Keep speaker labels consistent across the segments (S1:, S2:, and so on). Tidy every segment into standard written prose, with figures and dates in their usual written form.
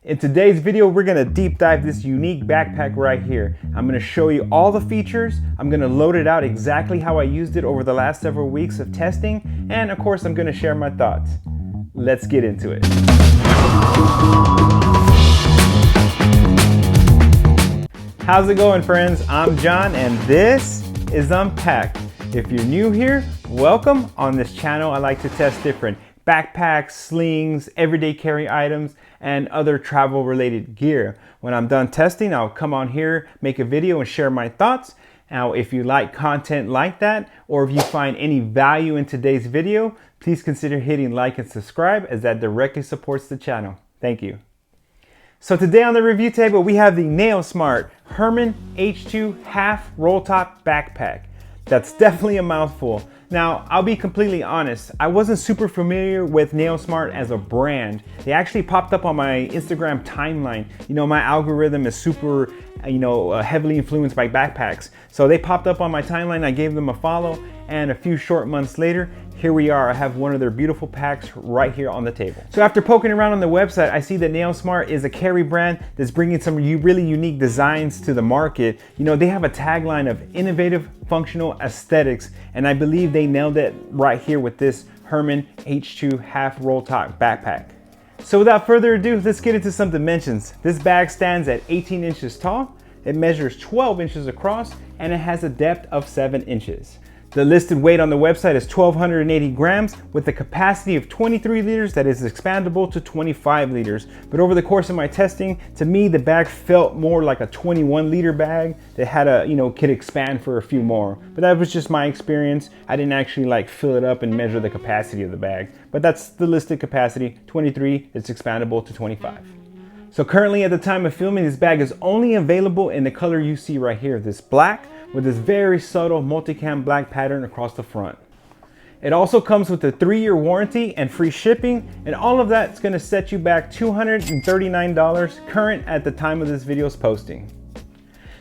S1: In today's video, we're gonna deep dive this unique backpack right here. I'm gonna show you all the features. I'm gonna load it out exactly how I used it over the last several weeks of testing. And of course, I'm gonna share my thoughts. Let's get into it. How's it going, friends? I'm John and this is Unpack'D. If you're new here, welcome. On this channel, I like to test different backpacks, slings, everyday carry items, and other travel related gear. When I'm done testing, I'll come on here, make a video and share my thoughts. Now, if you like content like that, or if you find any value in today's video, please consider hitting like and subscribe, as that directly supports the channel. Thank you. So today on the review table, we have the Nayo Smart Herman H2 half roll top backpack. That's definitely a mouthful. Now, I'll be completely honest, I wasn't super familiar with Nayo Smart as a brand. They actually popped up on my Instagram timeline. You know, my algorithm is super, heavily influenced by backpacks. So they popped up on my timeline, I gave them a follow, and a few short months later, here we are. I have one of their beautiful packs right here on the table. So after poking around on the website, I see that Nayo Smart is a carry brand that's bringing some really unique designs to the market. You know, they have a tagline of innovative, functional aesthetics, and I believe they nailed it right here with this Herman H2 half roll top backpack. So without further ado, let's get into some dimensions. This bag stands at 18 inches tall, it measures 12 inches across, and it has a depth of 7 inches. The listed weight on the website is 1,280 grams with a capacity of 23 liters that is expandable to 25 liters. But over the course of my testing, to me, the bag felt more like a 21 liter bag that had could expand for a few more. But that was just my experience. I didn't actually fill it up and measure the capacity of the bag. But that's the listed capacity, 23, it's expandable to 25. So currently at the time of filming, this bag is only available in the color you see right here, this black, with this very subtle multicam black pattern across the front. It also comes with a 3-year warranty and free shipping, and all of that's gonna set you back $239 current at the time of this video's posting.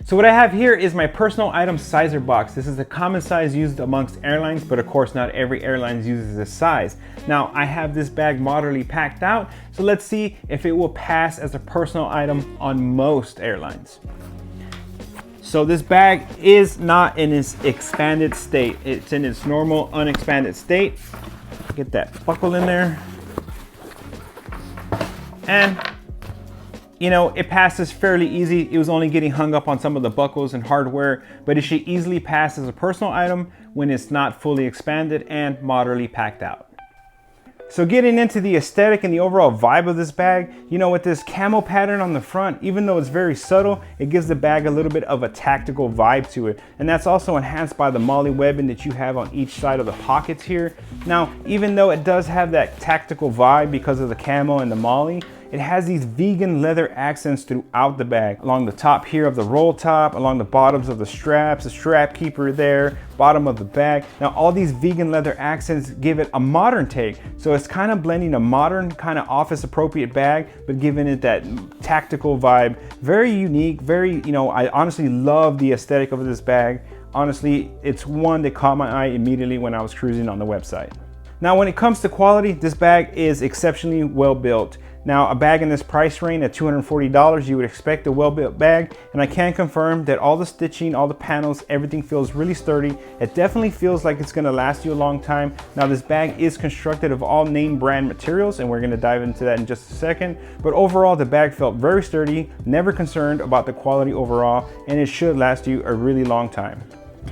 S1: So what I have here is my personal item sizer box. This is a common size used amongst airlines, but of course not every airline uses this size. Now I have this bag moderately packed out, so let's see if it will pass as a personal item on most airlines. So this bag is not in its expanded state. It's in its normal unexpanded state. Get that buckle in there. And it passes fairly easy. It was only getting hung up on some of the buckles and hardware, but it should easily pass as a personal item when it's not fully expanded and moderately packed out. So getting into the aesthetic and the overall vibe of this bag, with this camo pattern on the front, even though it's very subtle, it gives the bag a little bit of a tactical vibe to it. And that's also enhanced by the MOLLE webbing that you have on each side of the pockets here. Now, even though it does have that tactical vibe because of the camo and the MOLLE, it has these vegan leather accents throughout the bag. Along the top here of the roll top, along the bottoms of the straps, the strap keeper there, bottom of the bag. Now all these vegan leather accents give it a modern take. So it's kind of blending a modern kind of office appropriate bag, but giving it that tactical vibe. Very unique, very, I honestly love the aesthetic of this bag. Honestly, it's one that caught my eye immediately when I was cruising on the website. Now, when it comes to quality, this bag is exceptionally well built. Now, a bag in this price range at $240, you would expect a well-built bag, and I can confirm that all the stitching, all the panels, everything feels really sturdy. It definitely feels like it's gonna last you a long time. Now, this bag is constructed of all name brand materials, and we're gonna dive into that in just a second. But overall, the bag felt very sturdy, never concerned about the quality overall, and it should last you a really long time.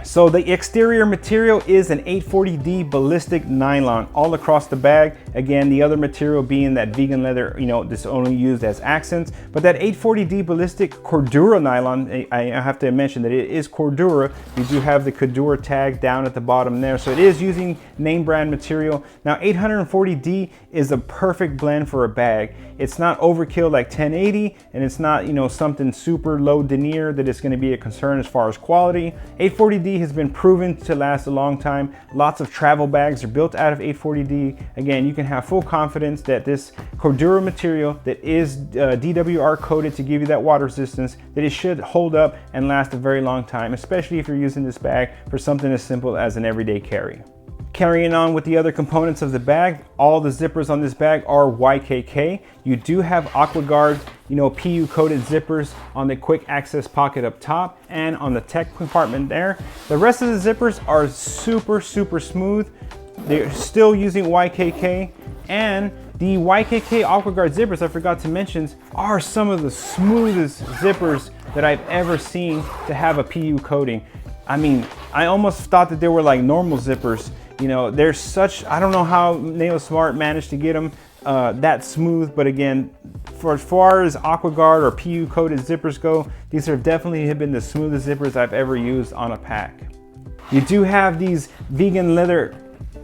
S1: So the exterior material is an 840D ballistic nylon all across the bag. Again, the other material being that vegan leather, this only used as accents. But that 840D ballistic Cordura nylon, I have to mention that it is Cordura. You do have the Cordura tag down at the bottom there. So it is using name brand material. Now 840D is a perfect blend for a bag. It's not overkill like 1080, and it's not, something super low denier that it's gonna be a concern as far as quality. 840D has been proven to last a long time. Lots of travel bags are built out of 840D. Again, you can have full confidence that this Cordura material that is DWR coated to give you that water resistance, that it should hold up and last a very long time, especially if you're using this bag for something as simple as an everyday carry. Carrying on with the other components of the bag, all the zippers on this bag are YKK. You do have aqua guards PU coated zippers on the quick access pocket up top and on the tech compartment there. The rest of the zippers are super smooth. They're still using YKK, and the YKK AquaGuard zippers, I forgot to mention, are some of the smoothest zippers that I've ever seen to have a PU coating. I mean, I almost thought that they were like normal zippers. They're such, I don't know how Nayo Smart managed to get them that smooth, but again, for as far as AquaGuard or PU coated zippers go, these have definitely been the smoothest zippers I've ever used on a pack. You do have these vegan leather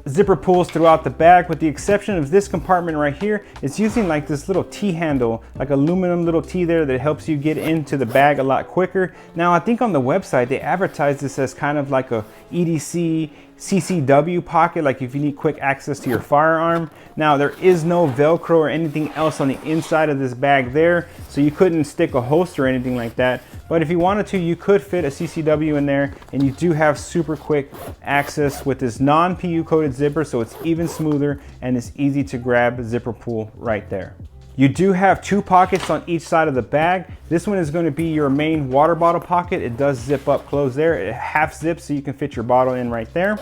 S1: zipper pulls throughout the bag, with the exception of this compartment right here. It's using like this little T handle, like aluminum little T there, that helps you get into the bag a lot quicker. Now I think on the website they advertise this as kind of like a EDC CCW pocket, like if you need quick access to your firearm. Now there is no Velcro or anything else on the inside of this bag there, so you couldn't stick a holster or anything like that. But if you wanted to, you could fit a CCW in there, and you do have super quick access with this non-PU coated zipper, so it's even smoother and it's easy to grab zipper pull right there. You do have 2 pockets on each side of the bag. This one is going to be your main water bottle pocket. It does zip up close there. It half zips so you can fit your bottle in right there.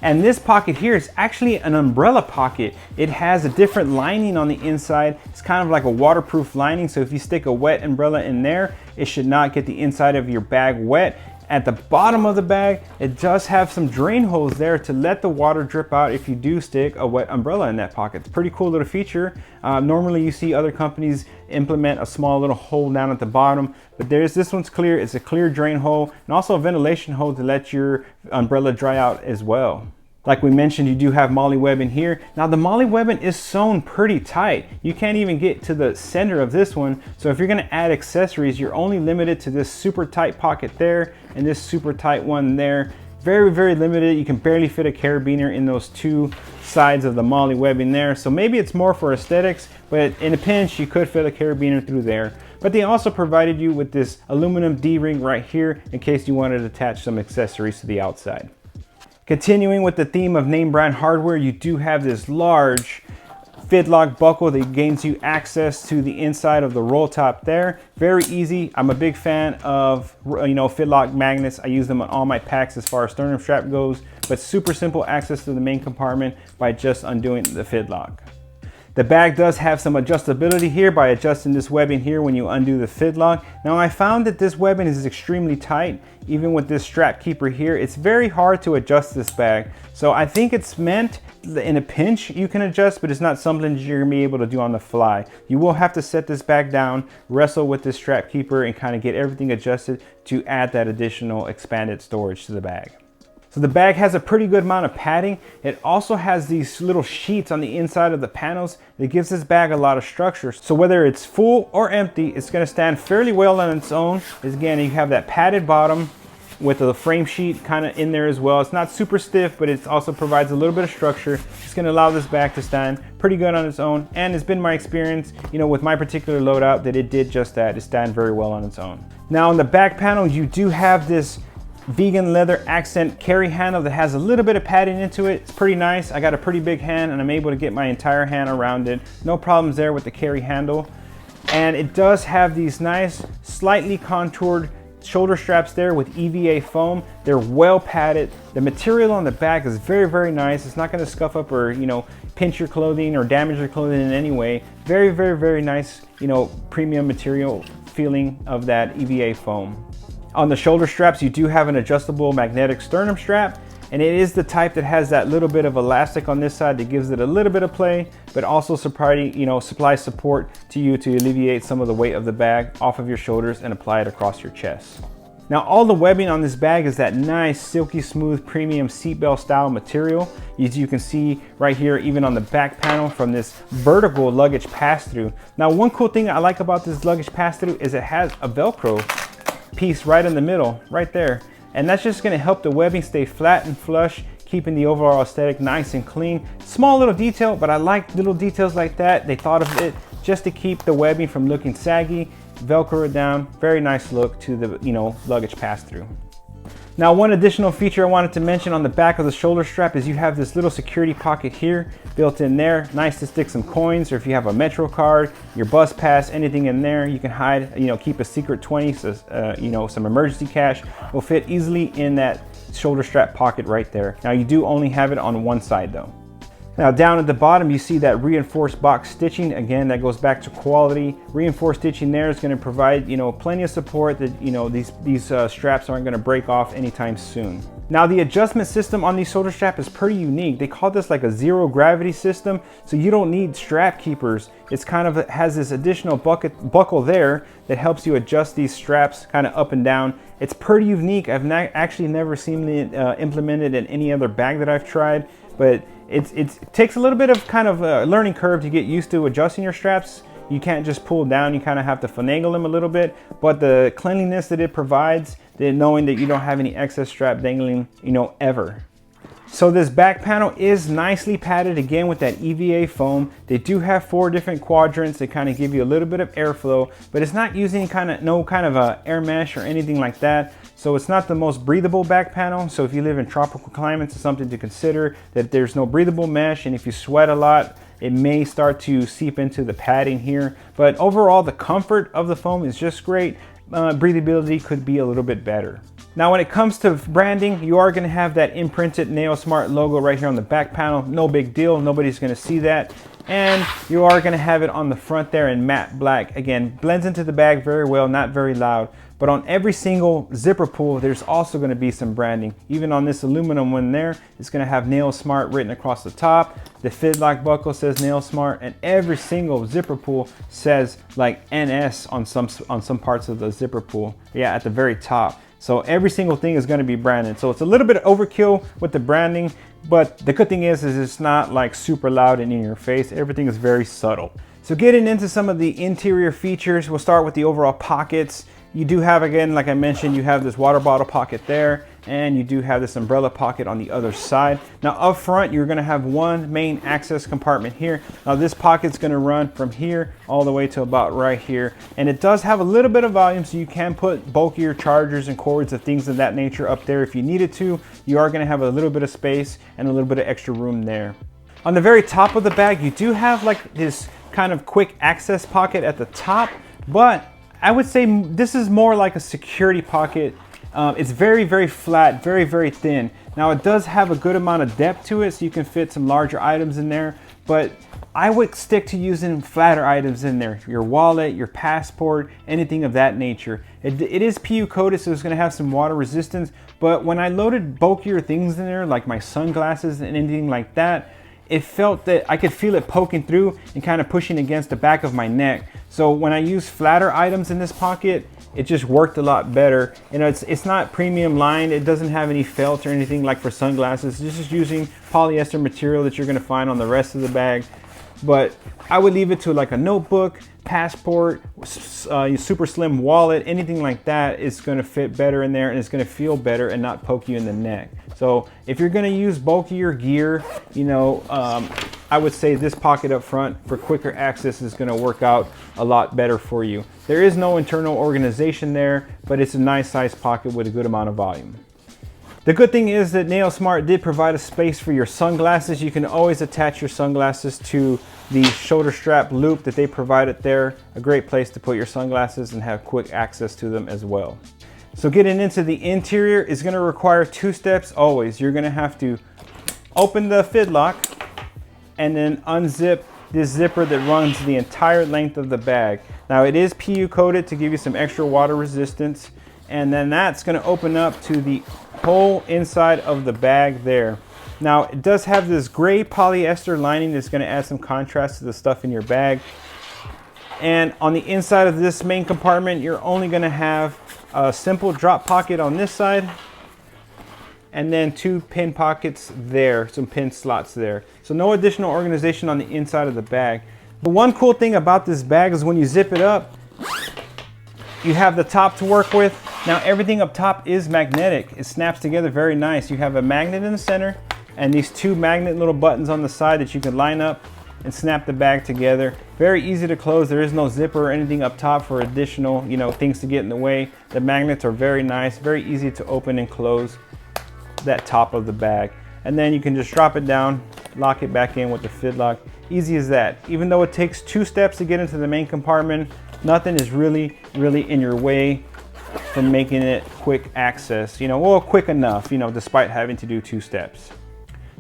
S1: And this pocket here is actually an umbrella pocket. It has a different lining on the inside. It's kind of like a waterproof lining, so if you stick a wet umbrella in there, it should not get the inside of your bag wet. At the bottom of the bag, it does have some drain holes there to let the water drip out if you do stick a wet umbrella in that pocket. It's a pretty cool little feature. Normally you see other companies implement a small little hole down at the bottom, but this one's clear. It's a clear drain hole and also a ventilation hole to let your umbrella dry out as well. Like we mentioned, you do have MOLLE webbing here. Now the MOLLE webbing is sewn pretty tight. You can't even get to the center of this one. So if you're gonna add accessories, you're only limited to this super tight pocket there and this super tight one there. Very limited. You can barely fit a carabiner in those 2 sides of the MOLLE webbing there. So maybe it's more for aesthetics, but in a pinch, you could fit a carabiner through there. But they also provided you with this aluminum D-ring right here in case you wanted to attach some accessories to the outside. Continuing with the theme of name brand hardware, you do have this large Fidlock buckle that gains you access to the inside of the roll top there. Very easy. I'm a big fan of Fidlock magnets. I use them on all my packs as far as sternum strap goes, but super simple access to the main compartment by just undoing the Fidlock. The bag does have some adjustability here by adjusting this webbing here when you undo the Fidlock. Now I found that this webbing is extremely tight. Even with this strap keeper here, it's very hard to adjust this bag. So I think it's meant in a pinch you can adjust, but it's not something you're gonna be able to do on the fly. You will have to set this bag down, wrestle with this strap keeper, and kind of get everything adjusted to add that additional expanded storage to the bag. So the bag has a pretty good amount of padding. It also has these little sheets on the inside of the panels that gives this bag a lot of structure. So whether it's full or empty, it's gonna stand fairly well on its own. Again, you have that padded bottom with the frame sheet kind of in there as well. It's not super stiff, but it also provides a little bit of structure. It's gonna allow this bag to stand pretty good on its own. And it's been my experience, with my particular loadout, that it did just that. It stand very well on its own. Now on the back panel, you do have this vegan leather accent carry handle that has a little bit of padding into it. It's pretty nice. I got a pretty big hand and I'm able to get my entire hand around it. No problems there with the carry handle. And it does have these nice, slightly contoured shoulder straps there with EVA foam. They're well padded. The material on the back is very nice. It's not going to scuff up or pinch your clothing or damage your clothing in any way. Very nice, premium material feeling of that EVA foam. On the shoulder straps, you do have an adjustable magnetic sternum strap, and it is the type that has that little bit of elastic on this side that gives it a little bit of play, but also supplies support to you to alleviate some of the weight of the bag off of your shoulders and apply it across your chest. Now all the webbing on this bag is that nice silky smooth premium seatbelt style material. As you can see right here, even on the back panel, from this vertical luggage pass-through. Now one cool thing I like about this luggage pass-through is it has a Velcro piece right in the middle, right there. And that's just gonna help the webbing stay flat and flush, keeping the overall aesthetic nice and clean. Small little detail, but I like little details like that. They thought of it just to keep the webbing from looking saggy. Velcro it down, very nice look to the luggage pass-through. Now, one additional feature I wanted to mention on the back of the shoulder strap is you have this little security pocket here built in there. Nice to stick some coins, or if you have a Metro card, your bus pass, anything in there, you can hide, keep a secret 20, so, some emergency cash will fit easily in that shoulder strap pocket right there. Now, you do only have it on one side though. Now, down at the bottom, you see that reinforced box stitching. Again, that goes back to quality. Reinforced stitching there is going to provide, plenty of support that, these straps aren't going to break off anytime soon. Now, the adjustment system on these shoulder strap is pretty unique. They call this like a zero gravity system, so you don't need strap keepers. It's kind of has this additional buckle there that helps you adjust these straps kind of up and down. It's pretty unique. I've actually never seen it implemented in any other bag that I've tried, but it takes a little bit of kind of a learning curve to get used to adjusting your straps. You can't just pull down, you kind of have to finagle them a little bit, but the cleanliness that it provides, knowing that you don't have any excess strap dangling, ever. So this back panel is nicely padded again with that EVA foam. They do have 4 different quadrants that kind of give you a little bit of airflow, but it's not using no kind of a air mesh or anything like that. So it's not the most breathable back panel. So if you live in tropical climates, it's something to consider, that there's no breathable mesh, and if you sweat a lot, it may start to seep into the padding here. But overall, the comfort of the foam is just great. Breathability could be a little bit better. Now, when it comes to branding, you are going to have that imprinted Nayo Smart logo right here on the back panel. No big deal, nobody's going to see that. And you are going to have it on the front there in matte black. Again, blends into the bag very well, not very loud. But on every single zipper pull, there's also going to be some branding. Even on this aluminum one there, it's going to have Nayo Smart written across the top. The Fidlock buckle says Nayo Smart, and every single zipper pull says like NS on some parts of the zipper pull. Yeah, at the very top. So every single thing is going to be branded. So it's a little bit of overkill with the branding, but the good thing is it's not like super loud and in your face. Everything is very subtle. So getting into some of the interior features, we'll start with the overall pockets. You do have, again, like I mentioned, you have this water bottle pocket there, and you do have this umbrella pocket on the other side. Now up front, you're gonna have one main access compartment here. Now this pocket's gonna run from here all the way to about right here. And it does have a little bit of volume, so you can put bulkier chargers and cords and things of that nature up there if you needed to. You are gonna have a little bit of space and a little bit of extra room there. On the very top of the bag, you do have like this kind of quick access pocket at the top, but I would say this is more like a security pocket. It's very, very flat, very, very thin. Now it does have a good amount of depth to it, so you can fit some larger items in there, but I would stick to using flatter items in there. Your wallet, your passport, anything of that nature. It is PU coated, so it's gonna have some water resistance, but when I loaded bulkier things in there, like my sunglasses and anything like that, it felt that I could feel it poking through and kind of pushing against the back of my neck. So when I use flatter items in this pocket, it just worked a lot better. It's not premium lined. It doesn't have any felt or anything like for sunglasses. This is using polyester material that you're gonna find on the rest of the bag. But I would leave it to like a notebook, passport, super slim wallet, anything like that is gonna fit better in there, and it's gonna feel better and not poke you in the neck. So if you're gonna use bulkier gear, I would say this pocket up front for quicker access is gonna work out a lot better for you. There is no internal organization there, but it's a nice size pocket with a good amount of volume. The good thing is that Nayo Smart did provide a space for your sunglasses. You can always attach your sunglasses to the shoulder strap loop that they provided there. A great place to put your sunglasses and have quick access to them as well. So getting into the interior is going to require 2 steps always. You're going to have to open the Fidlock and then unzip this zipper that runs the entire length of the bag. Now it is PU coated to give you some extra water resistance, and then that's going to open up to the whole inside of the bag there. Now it does have this gray polyester lining that's going to add some contrast to the stuff in your bag. And on the inside of this main compartment, you're only going to have a simple drop pocket on this side, and then 2 pin pockets there, some pin slots there. So no additional organization on the inside of the bag. But one cool thing about this bag is when you zip it up, you have the top to work with. Now everything up top is magnetic. It snaps together very nice. You have a magnet in the center and these 2 magnet little buttons on the side that you can line up and snap the bag together. Very easy to close. There is no zipper or anything up top for additional, things to get in the way. The magnets are very nice, very easy to open and close that top of the bag. And then you can just drop it down, lock it back in with the Fidlock. Easy as that. Even though it takes 2 steps to get into the main compartment, nothing is really in your way from making it quick access, well, quick enough, despite having to do 2 steps.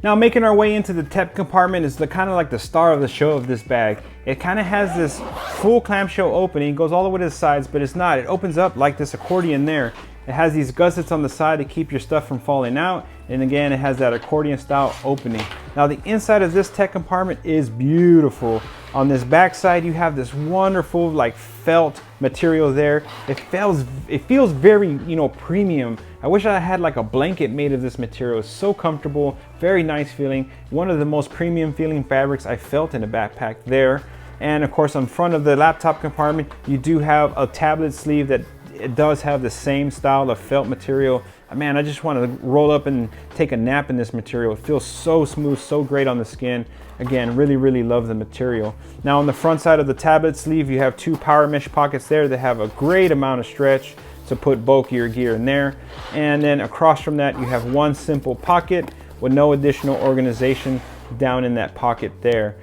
S1: Now, making our way into the tech compartment is kind of like the star of the show of this bag. It kind of has this full clamshell opening, goes all the way to the sides, but it's not. It opens up like this accordion there. It has these gussets on the side to keep your stuff from falling out. And again, it has that accordion style opening. Now, the inside of this tech compartment is beautiful. On this back side, you have this wonderful like felt material there. It feels very, premium. I wish I had like a blanket made of this material. It's so comfortable, very nice feeling. One of the most premium feeling fabrics I felt in a backpack there. And of course, on front of the laptop compartment, you do have a tablet sleeve that it does have the same style of felt material. Man, I just want to roll up and take a nap in this material. It feels so smooth, so great on the skin. Again, really love the material. Now, on the front side of the tablet sleeve, you have 2 power mesh pockets there that have a great amount of stretch to put bulkier gear in there. And then across from that, you have 1 simple pocket with no additional organization down in that pocket there.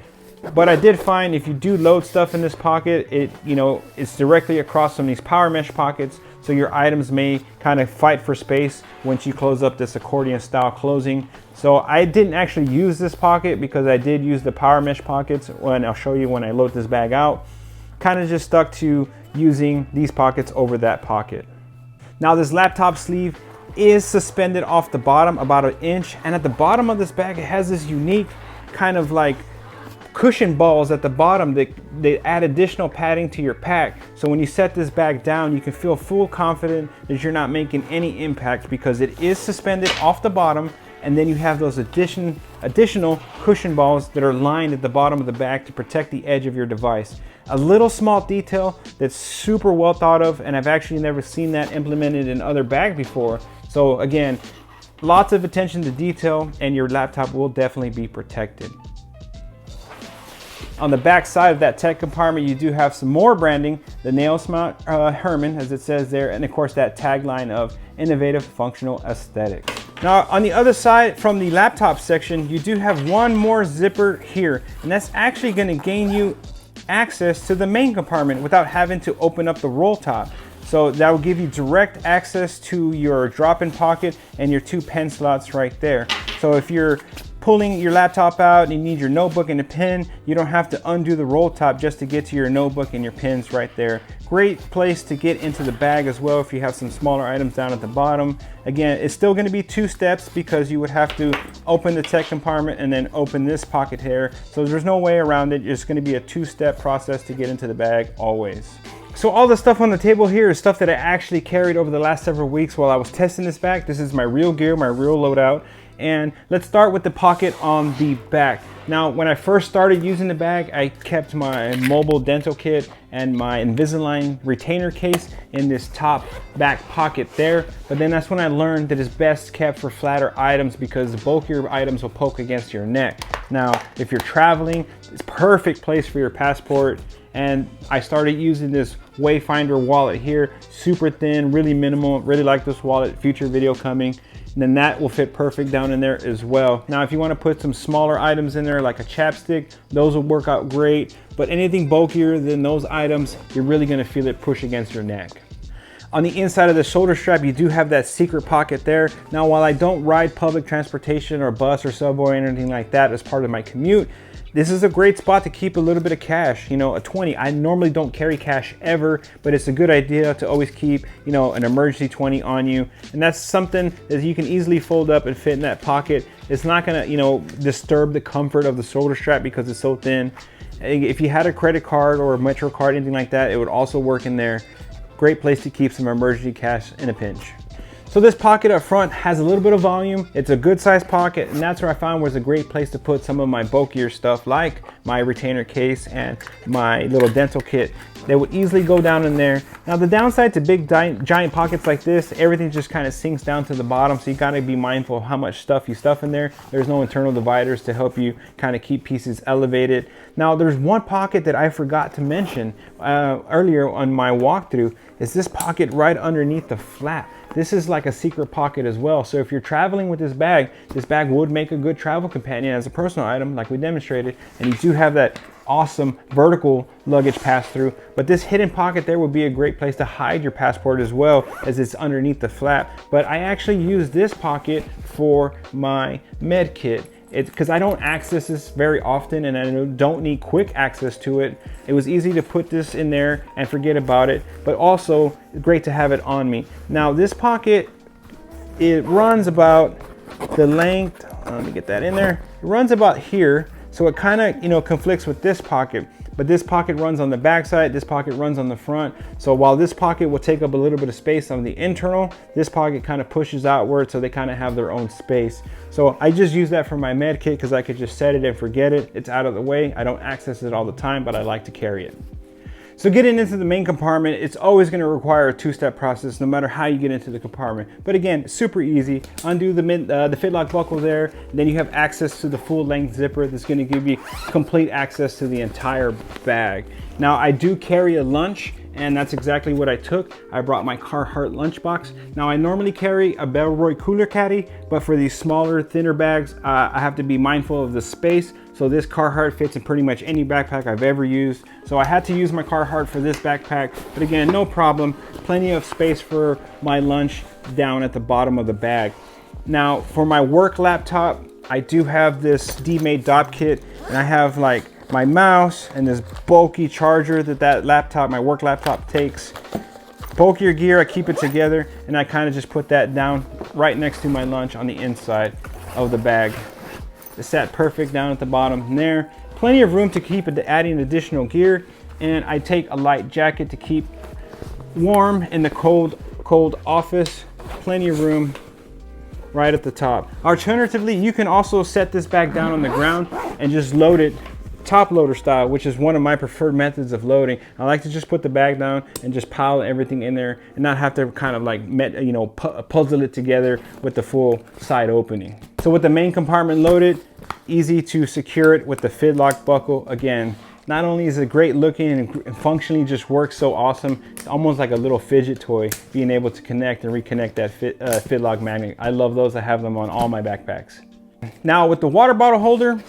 S1: But I did find if you do load stuff in this pocket, it's directly across from these power mesh pockets, so your items may kind of fight for space once you close up this accordion style closing. So I didn't actually use this pocket because I did use the power mesh pockets when I'll show you when I load this bag out. Kind of just stuck to using these pockets over that pocket. Now, this laptop sleeve is suspended off the bottom about 1 inch, and at the bottom of this bag it has this unique kind of like cushion balls at the bottom that they add additional padding to your pack. So when you set this bag down, you can feel full confident that you're not making any impact because it is suspended off the bottom, and then you have those additional cushion balls that are lined at the bottom of the bag to protect the edge of your device. A little small detail that's super well thought of, and I've actually never seen that implemented in other bags before. So again, lots of attention to detail, and your laptop will definitely be protected. On the back side of that tech compartment, you do have some more branding, the nail smart Herman, as it says there, and of course that tagline of innovative functional aesthetics. Now, on the other side from the laptop section, you do have 1 more zipper here, and that's actually going to gain you access to the main compartment without having to open up the roll top. So that will give you direct access to your drop-in pocket and your 2 pen slots right there. So if you're pulling your laptop out and you need your notebook and a pen, you don't have to undo the roll top just to get to your notebook and your pens right there. Great place to get into the bag as well if you have some smaller items down at the bottom. Again, it's still going to be 2 steps because you would have to open the tech compartment and then open this pocket here. So there's no way around it. It's going to be a 2-step process to get into the bag always. So all the stuff on the table here is stuff that I actually carried over the last several weeks while I was testing this bag. This is my real gear, my real loadout. And let's start with the pocket on the back. Now, when I first started using the bag, I kept my mobile dental kit and my Invisalign retainer case in this top back pocket there. But then that's when I learned that it's best kept for flatter items because the bulkier items will poke against your neck. Now, if you're traveling, it's a perfect place for your passport. And I started using this Wayfinder wallet here, super thin, really minimal. Really like this wallet, future video coming. And then that will fit perfect down in there as well. Now, if you want to put some smaller items in there like a chapstick, those will work out great. But anything bulkier than those items, you're really going to feel it push against your neck. On the inside of the shoulder strap, you do have that secret pocket there. Now, while I don't ride public transportation or bus or subway or anything like that as part of my commute, this is a great spot to keep a little bit of cash, a 20. I normally don't carry cash ever, but it's a good idea to always keep, an emergency 20 on you. And that's something that you can easily fold up and fit in that pocket. It's not gonna, disturb the comfort of the shoulder strap because it's so thin. If you had a credit card or a Metro card, anything like that, it would also work in there. Great place to keep some emergency cash in a pinch. So this pocket up front has a little bit of volume. It's a good sized pocket, and that's where I found was a great place to put some of my bulkier stuff, like my retainer case and my little dental kit. They would easily go down in there. Now the downside to big giant pockets like this, everything just kind of sinks down to the bottom, so you gotta be mindful of how much stuff you stuff in there. There's no internal dividers to help you kind of keep pieces elevated. Now there's one pocket that I forgot to mention earlier on my walkthrough, is this pocket right underneath the flap. This is like a secret pocket as well. So if you're traveling with this bag would make a good travel companion as a personal item like we demonstrated. And you do have that awesome vertical luggage pass through, but this hidden pocket there would be a great place to hide your passport as well, as it's underneath the flap. But I actually use this pocket for my med kit. Because I don't access this very often and I don't need quick access to it. It was easy to put this in there and forget about it, but also great to have it on me. Now this pocket, it runs about the length, let me get that in there. It runs about here, so it kind of, you know, conflicts with this pocket. But this pocket runs on the back side, this pocket runs on the front. So while this pocket will take up a little bit of space on the internal, this pocket kind of pushes outward, so they kind of have their own space. So I just use that for my med kit because I could just set it and forget it. It's out of the way. I don't access it all the time, but I like to carry it. So getting into the main compartment, it's always going to require a two-step process no matter how you get into the compartment. But again, super easy. Undo the Fidlock buckle there, then you have access to the full length zipper that's going to give you complete access to the entire bag. Now I do carry a lunch, and that's exactly what I took. I brought my Carhartt lunchbox. Now I normally carry a Bellroy cooler caddy, but for these smaller, thinner bags, I have to be mindful of the space. So this Carhartt fits in pretty much any backpack I've ever used. So I had to use my Carhartt for this backpack, but again, no problem. Plenty of space for my lunch down at the bottom of the bag. Now for my work laptop, I do have this D-Mate dop kit, and I have like my mouse and this bulky charger that laptop, my work laptop takes. Bulkier gear, I keep it together, and I kind of just put that down right next to my lunch on the inside of the bag. It sat perfect down at the bottom there. Plenty of room to keep adding additional gear, and I take a light jacket to keep warm in the cold office. Plenty of room right at the top. Alternatively, you can also set this bag down on the ground and just load it top loader style, which is one of my preferred methods of loading. I like to just put the bag down and just pile everything in there and not have to kind of like puzzle it together with the full side opening. So with the main compartment loaded, easy to secure it with the Fidlock buckle. Again, not only is it great looking and functionally just works so awesome, it's almost like a little fidget toy, being able to connect and reconnect that Fidlock magnet. I love those. I have them on all my backpacks. Now with the water bottle holder,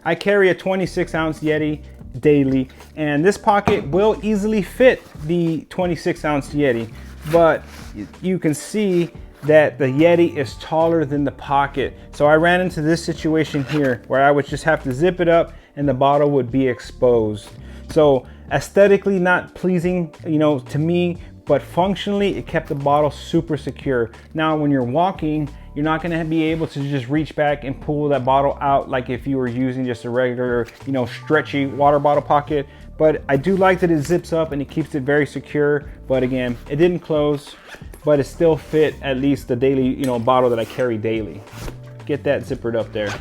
S1: I carry a 26-ounce Yeti daily, and this pocket will easily fit the 26-ounce Yeti, but you can see that the Yeti is taller than the pocket. So I ran into this situation here where I would just have to zip it up and the bottle would be exposed. So aesthetically not pleasing, you know, to me, but functionally it kept the bottle super secure. Now when you're walking, you're not gonna be able to just reach back and pull that bottle out like if you were using just a regular, you know, stretchy water bottle pocket. But I do like that it zips up and it keeps it very secure. But again, it didn't close, but it still fit at least the daily, you know, bottle that I carry daily. Get that zippered up there.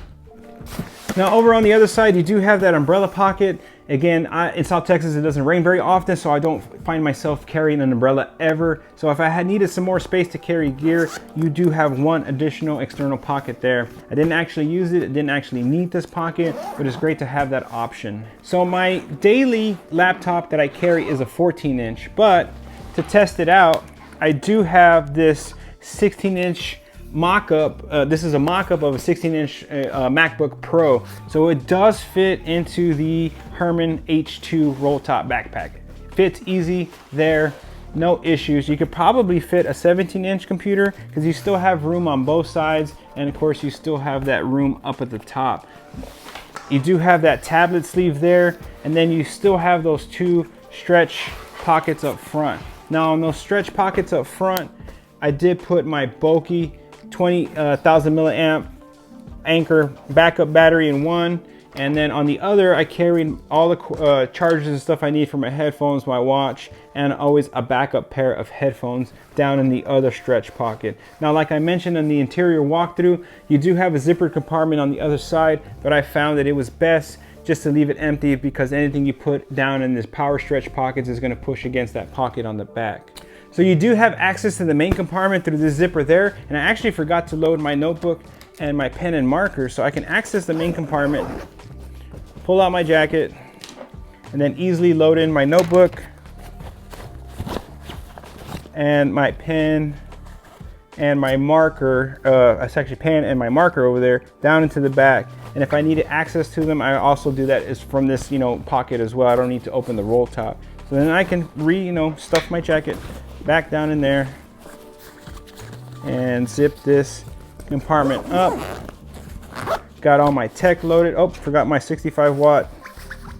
S1: Now over on the other side, you do have that umbrella pocket. Again, in South Texas, it doesn't rain very often, so I don't find myself carrying an umbrella ever. So if I had needed some more space to carry gear, you do have one additional external pocket there. I didn't actually use it. It didn't actually need this pocket, but it's great to have that option. So my daily laptop that I carry is a 14-inch, but to test it out, I do have this 16-inch mock-up. This is a mock-up of a 16-inch MacBook Pro. So it does fit into the Herman H2 roll top backpack. Fits easy there, no issues. You could probably fit a 17-inch computer because you still have room on both sides, and of course you still have that room up at the top. You do have that tablet sleeve there, and then you still have those two stretch pockets up front. Now on those stretch pockets up front, I did put my bulky 20,000 milliamp Anchor backup battery in one, And then on the other, I carried all the chargers and stuff I need for my headphones, my watch, and always a backup pair of headphones down in the other stretch pocket. Now, like I mentioned in the interior walkthrough, you do have a zippered compartment on the other side, but I found that it was best just to leave it empty because anything you put down in this power stretch pockets is gonna push against that pocket on the back. So you do have access to the main compartment through this zipper there, and I actually forgot to load my notebook and my pen and marker, so I can access the main compartment, pull out my jacket, and then easily load in my notebook and my pen and my marker, it's actually pen and my marker over there, down into the back. And if I needed access to them, I also do that is from this, pocket as well. I don't need to open the roll top. So then I can stuff my jacket back down in there and zip this compartment up. Got all my tech loaded. Oh, forgot my 65-watt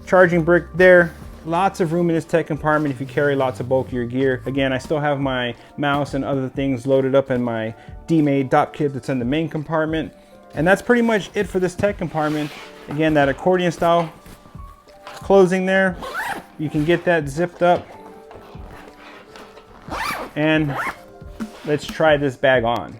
S1: charging brick there. Lots of room in this tech compartment if you carry lots of bulkier gear. Again, I still have my mouse and other things loaded up in my D-Made dop kit that's in the main compartment. And that's pretty much it for this tech compartment. Again, that accordion style closing there. You can get that zipped up. And let's try this bag on.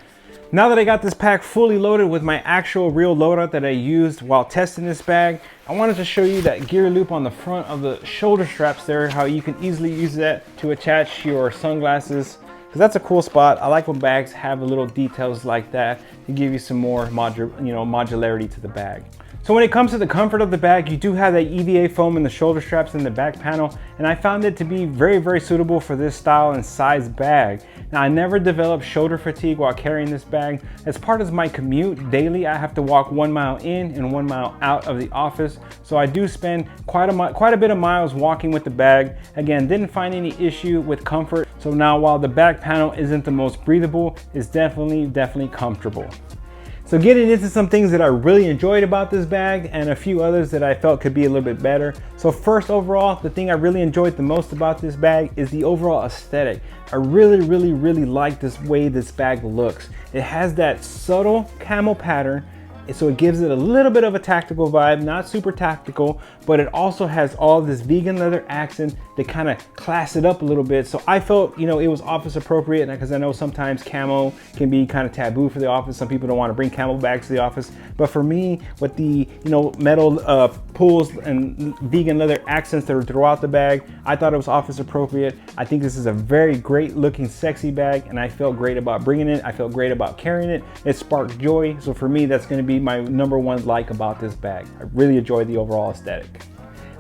S1: Now that I got this pack fully loaded with my actual real loadout that I used while testing this bag, I wanted to show you that gear loop on the front of the shoulder straps there, how you can easily use that to attach your sunglasses, because that's a cool spot. I like when bags have little details like that to give you some more modularity to the bag. So when it comes to the comfort of the bag, you do have that EVA foam in the shoulder straps in the back panel, and I found it to be very, very suitable for this style and size bag. Now, I never developed shoulder fatigue while carrying this bag. As part of my commute daily, I have to walk 1 mile in and 1 mile out of the office, so I do spend quite a bit of miles walking with the bag. Again, didn't find any issue with comfort. So now, while the back panel isn't the most breathable, it's definitely comfortable. So getting into some things that I really enjoyed about this bag and a few others that I felt could be a little bit better. So first, overall, the thing I really enjoyed the most about this bag is the overall aesthetic. I really like this way this bag looks. It has that subtle camo pattern, so it gives it a little bit of a tactical vibe, not super tactical, but it also has all this vegan leather accent that kind of class it up a little bit. So I felt, it was office appropriate, because I know sometimes camo can be kind of taboo for the office. Some people don't want to bring camo bags to the office, but for me, with the metal pulls and vegan leather accents that are throughout the bag, I thought it was office appropriate. I think this is a very great looking, sexy bag, and I felt great about bringing it. I felt great about carrying it. It sparked joy. So for me, that's going to be my #1 like about this bag. I really enjoyed the overall aesthetic.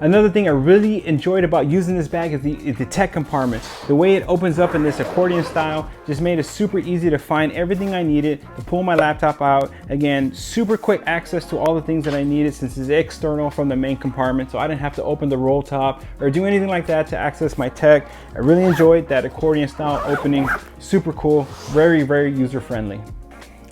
S1: Another thing I really enjoyed about using this bag is the tech compartment. The way it opens up in this accordion style just made it super easy to find everything I needed, to pull my laptop out. Again, super quick access to all the things that I needed since it's external from the main compartment, so I didn't have to open the roll top or do anything like that to access my tech. I really enjoyed that accordion style opening. Super cool, very user friendly.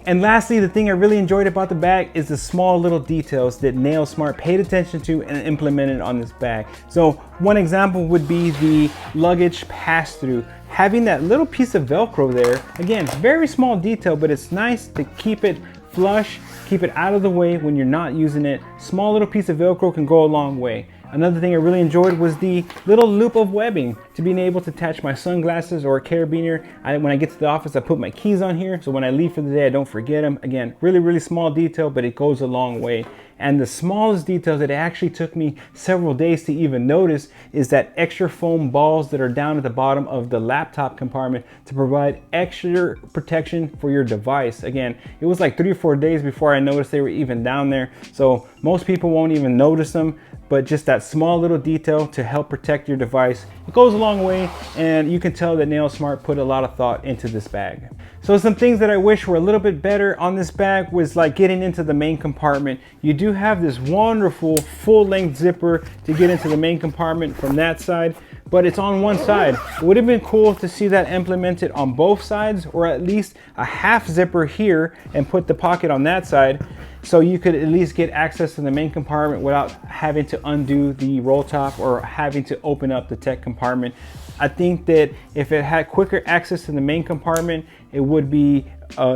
S1: And lastly, the thing I really enjoyed about the bag is the small little details that Nayo Smart paid attention to and implemented on this bag. So one example would be the luggage pass-through. Having that little piece of Velcro there, again, very small detail, but it's nice to keep it flush, keep it out of the way when you're not using it. Small little piece of Velcro can go a long way. Another thing I really enjoyed was the little loop of webbing to being able to attach my sunglasses or a carabiner. When I get to the office, I put my keys on here, so when I leave for the day, I don't forget them. Again, really small detail, but it goes a long way. And the smallest detail that it actually took me several days to even notice is that extra foam balls that are down at the bottom of the laptop compartment to provide extra protection for your device. Again, it was like 3 or 4 days before I noticed they were even down there. So most people won't even notice them, but just that small little detail to help protect your device, it goes a long way, and you can tell that Nayo Smart put a lot of thought into this bag. So some things that I wish were a little bit better on this bag was like getting into the main compartment. You do have this wonderful full-length zipper to get into the main compartment from that side, but it's on one side. It would have been cool to see that implemented on both sides, or at least a half zipper here and put the pocket on that side, so you could at least get access to the main compartment without having to undo the roll top or having to open up the tech compartment. I think that if it had quicker access to the main compartment, it would be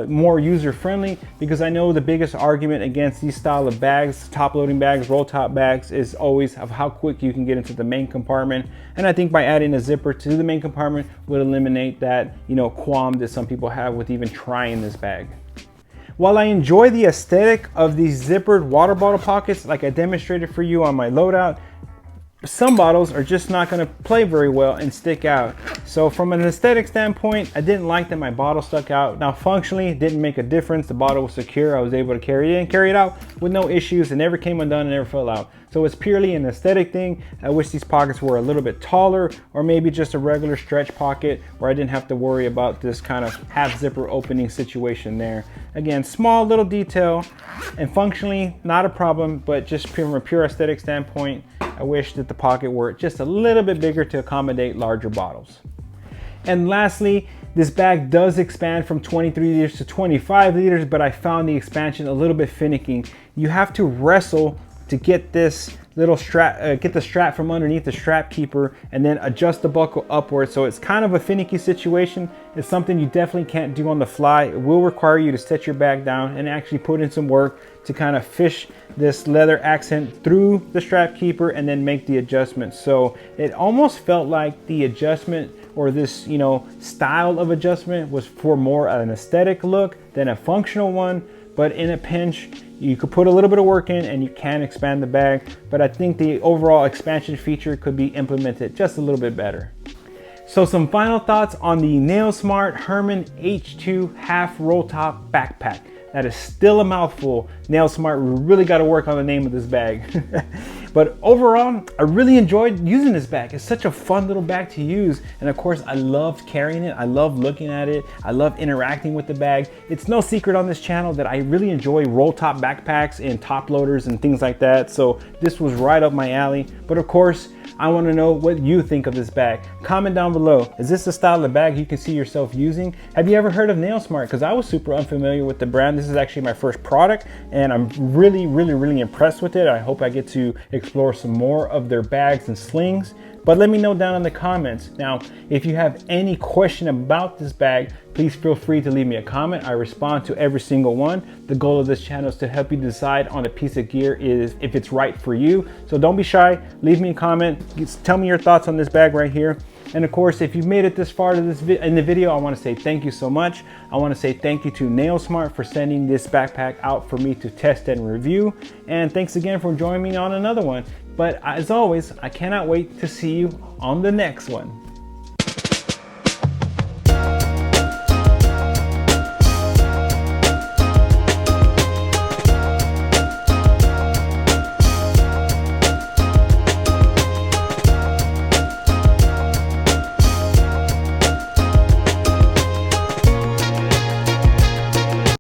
S1: more user-friendly, because I know the biggest argument against these style of bags, top-loading bags, roll top bags, is always of how quick you can get into the main compartment. And I think by adding a zipper to the main compartment would eliminate that, you know, qualm that some people have with even trying this bag. While I enjoy the aesthetic of these zippered water bottle pockets, like I demonstrated for you on my Loadout, some bottles are just not going to play very well and stick out. So from an aesthetic standpoint, I didn't like that my bottle stuck out. Now functionally, it didn't make a difference. The bottle was secure. I was able to carry it in, carry it out with no issues. It never came undone, it never fell out. So it's purely an aesthetic thing. I wish these pockets were a little bit taller, or maybe just a regular stretch pocket where I didn't have to worry about this kind of half zipper opening situation there. Again, small little detail, and functionally not a problem, but just from a pure aesthetic standpoint, I wish that the pocket were just a little bit bigger to accommodate larger bottles. And lastly, this bag does expand from 23 liters to 25 liters, but I found the expansion a little bit finicky. You have to wrestle to get this little strap, get the strap from underneath the strap keeper, and then adjust the buckle upwards. So it's kind of a finicky situation. It's something you definitely can't do on the fly. It will require you to set your bag down and actually put in some work to kind of fish this leather accent through the strap keeper and then make the adjustment. So it almost felt like the adjustment, or this, you know, style of adjustment, was for more an aesthetic look than a functional one. But in a pinch, you could put a little bit of work in and you can expand the bag. But I think the overall expansion feature could be implemented just a little bit better. So some final thoughts on the Nayo Smart Herman H2 half roll top backpack. That is still a mouthful. Nayo Smart, we really got to work on the name of this bag. But overall, I really enjoyed using this bag. It's such a fun little bag to use. And of course, I loved carrying it. I love looking at it. I love interacting with the bag. It's no secret on this channel that I really enjoy roll top backpacks and top loaders and things like that. So this was right up my alley. But of course, I want to know what you think of this bag. Comment down below. Is this the style of bag you can see yourself using? Have you ever heard of Nayo Smart? Because I was super unfamiliar with the brand. This is actually my first product, and I'm really impressed with it. I hope I get to explore some more of their bags and slings. But let me know down in the comments. Now, if you have any question about this bag, please feel free to leave me a comment. I respond to every single one. The goal of this channel is to help you decide on a piece of gear if it's right for you. So don't be shy, leave me a comment. Tell me your thoughts on this bag right here. And of course, if you've made it this far to in the video, I want to say thank you so much. I want to say thank you to Nayo Smart for sending this backpack out for me to test and review. And thanks again for joining me on another one. But as always, I cannot wait to see you on the next one.